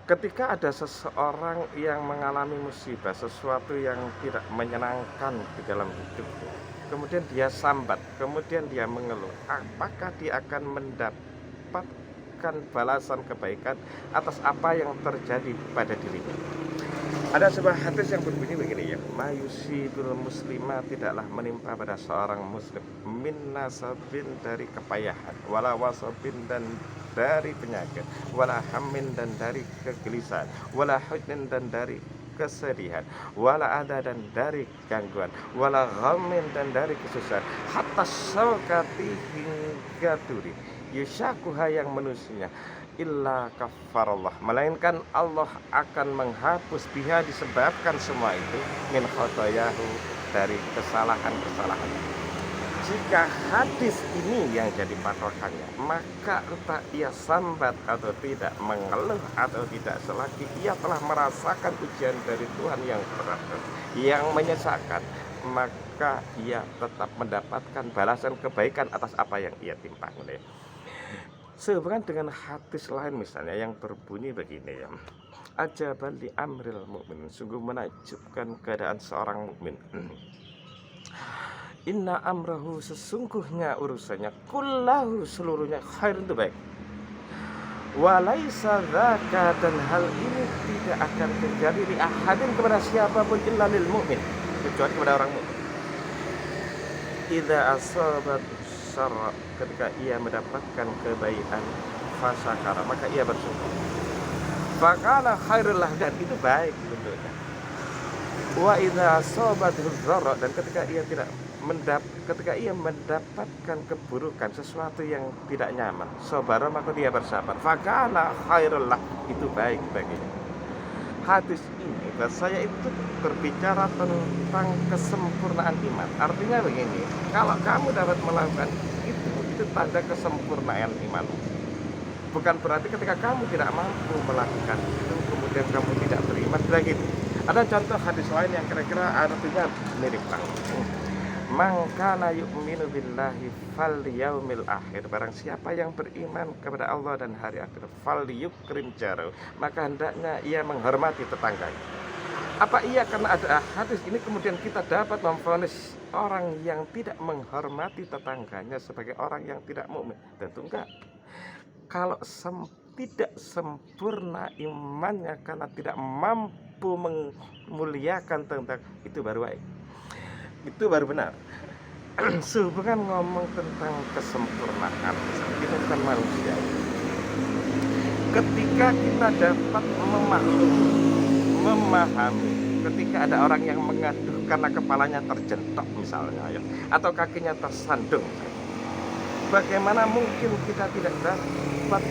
Ketika ada seseorang yang mengalami musibah, sesuatu yang tidak menyenangkan di dalam hidupnya, kemudian dia sambat, kemudian dia mengeluh, apakah dia akan mendapatkan balasan kebaikan atas apa yang terjadi pada dirinya? Ada sebuah hadis yang berbunyi begini ya, mayusibul muslimah, tidaklah menimpa pada seorang muslim min nasabin, dari kepayahan, wala wasabin, dan dari penyakit, wala hammin, dan dari kegelisahan, wala huznin, dan dari kesedihan, wala ada, dan dari gangguan, wala ghammin, dan dari kesusahan, hatta syaukati, hingga duri yushakuha, yang menusuknya, illa kafarallah, melainkan Allah akan menghapus biha, disebabkan semua itu, min khotoyahu, dari kesalahan-kesalahan. Jika hadis ini yang jadi patokannya, maka entah ia sambat atau tidak, mengeluh atau tidak, selagi ia telah merasakan ujian dari Tuhan yang berat, yang menyesakan, maka ia tetap mendapatkan balasan kebaikan atas apa yang ia timpa. Sehubungan dengan hadis lain misalnya yang berbunyi begini ya, ajaban li amril mukmin, sungguh menakjubkan keadaan seorang mukmin. Inna amrahu, sesungguhnya urusannya, kullahu, seluruhnya, khair, itu baik. Walaisa dzaka, dan hal ini tidak akan terjadi li ahadin, kepada siapapun, illa lil mukmin, kecuali kepada orang mukmin. Idza asabat syarra, ketika ia mendapatkan kebaikan, fasyakara, maka ia bersyukur, fakana khairul lah, dan itu baik bentuknya. Wa idza asabathu dzarra, dan ketika ia mendapatkan keburukan, sesuatu yang tidak nyaman, sabara, maka dia bersabar, fakana khairul lah, itu baik baginya. Hadis ini buat saya itu berbicara tentang kesempurnaan iman. Artinya begini, kalau kamu dapat melakukan itu tanda kesempurnaan iman. Bukan berarti ketika kamu tidak mampu melakukan itu, kemudian kamu tidak beriman, tidak gitu. Ada contoh hadis lain yang kira-kira artinya mirip lah. Man kana yu'minu billahi fal yaumil akhir, barang siapa yang beriman kepada Allah dan hari akhir, fal yukrim jarahu, maka hendaknya ia menghormati tetangganya. Apa iya karena ada hadis ini kemudian kita dapat memvonis orang yang tidak menghormati tetangganya sebagai orang yang tidak mukmin? Tentu enggak. Kalau tidak sempurna imannya karena tidak mampu memuliakan tetangga, itu baru baik, itu baru benar. Sehubungan ngomong tentang kesempurnaan, kita bukan manusia. Ketika kita dapat memahami, ketika ada orang yang mengaduh karena kepalanya terjentok misalnya ya, atau kakinya tersandung, bagaimana mungkin kita tidak dapat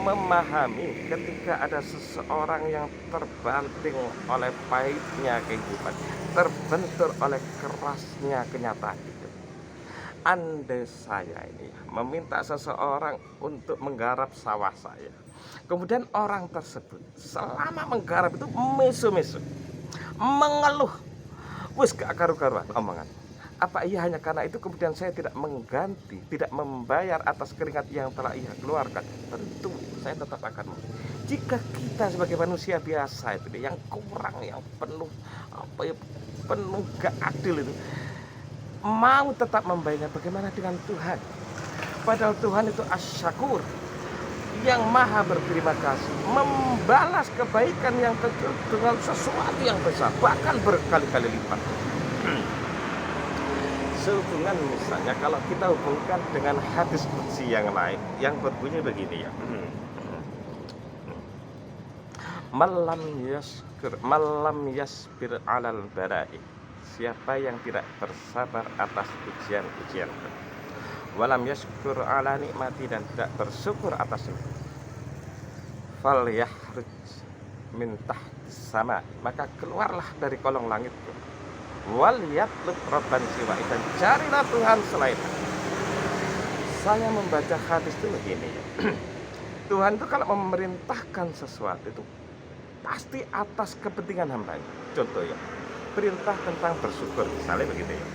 memahami ketika ada seseorang yang terbanting oleh pahitnya kehidupan, terbentur oleh kerasnya kenyataan hidup. Andai saya ini meminta seseorang untuk menggarap sawah saya, kemudian orang tersebut selama menggarap itu mesu-mesu, mengeluh, wis gak karu-karuan omongan. Apa iya hanya karena itu kemudian saya tidak mengganti, tidak membayar atas keringat yang telah ia keluarkan? Tentu saya tetap akan. Jika kita sebagai manusia biasa itu yang kurang, yang penuh penuh gak adil itu, mau tetap membayarnya, bagaimana dengan Tuhan? Padahal Tuhan itu asy-syakur, yang maha berterima kasih, membalas kebaikan yang kecil dengan sesuatu yang besar, bahkan berkali-kali lipat. Sehubungan misalnya kalau kita hubungkan dengan hadis qudsi yang lain yang berbunyi begini ya, malam yasbir alal bara'i, siapa yang tidak bersabar atas ujian-ujian, walam yaskur ala nikmati, dan tidak bersyukur atas nikmat, fal yahruj min tahtis sama, maka keluarlah dari kolong langit, wal yatlub rabban siwa, dan carilah Tuhan selain. Saya membaca hadis itu begini ya. Tuhan itu kalau memerintahkan sesuatu itu pasti atas kepentingan hambanya. Contoh ya, perintah tentang bersyukur misalnya begitu ya.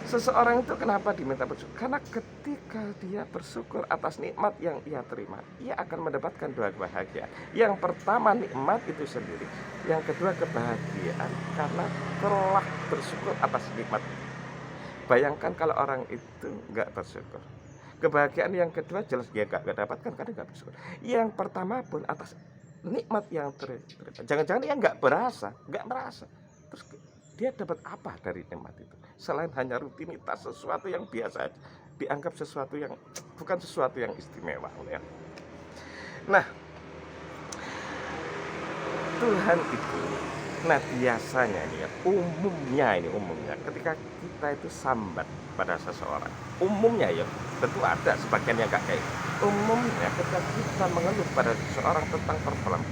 Seseorang itu kenapa diminta bersyukur? Karena ketika dia bersyukur atas nikmat yang ia terima, ia akan mendapatkan dua kebahagiaan. Yang pertama nikmat itu sendiri, yang kedua kebahagiaan karena telah bersyukur atas nikmat. Bayangkan kalau orang itu nggak bersyukur. Kebahagiaan yang kedua jelas dia nggak dapatkan karena nggak bersyukur. Yang pertama pun atas nikmat yang terima. Jangan-jangan dia nggak merasa. Terus dia dapat apa dari nikmat itu? Selain hanya rutinitas, sesuatu yang biasa, dianggap sesuatu yang bukan sesuatu yang istimewa. Ya. Nah, Tuhan itu, nah biasanya ini ya, umumnya ketika kita itu sambat pada seseorang, umumnya ya, tentu ada sebagian yang gak kayak gitu. Umumnya ketika kita mengeluh pada seseorang tentang persoalan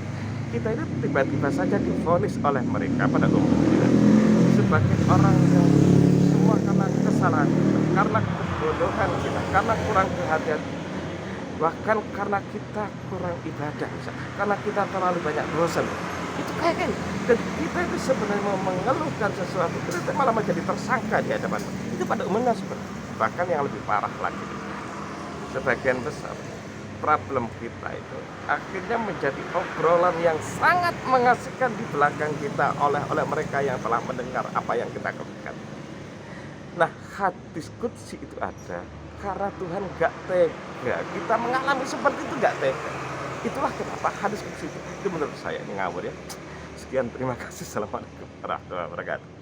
kita itu tiba-tiba saja divonis oleh mereka pada umumnya sebagai orang yang semua karena kesalahan kita, karena kebodohan kita, karena kurang kehadiran, bahkan karena kita kurang ibadah, karena kita terlalu banyak dosa. Itu kayak dan kita itu sebenarnya mau mengeluhkan sesuatu itu malah menjadi tersangka di hadapan itu pada umumnya sebenarnya. Bahkan yang lebih parah lagi, sebagian besar problem kita itu akhirnya menjadi obrolan yang sangat mengasihkan di belakang kita oleh mereka yang telah mendengar apa yang kita keluhkan. Nah, hadis qudsi itu ada karena Tuhan gak tega kita mengalami seperti itu, gak tega. Itulah kenapa hadis qudsi itu menurut saya ini ngawur ya. Sekian, terima kasih. Assalamualaikum warahmatullahi wabarakatuh.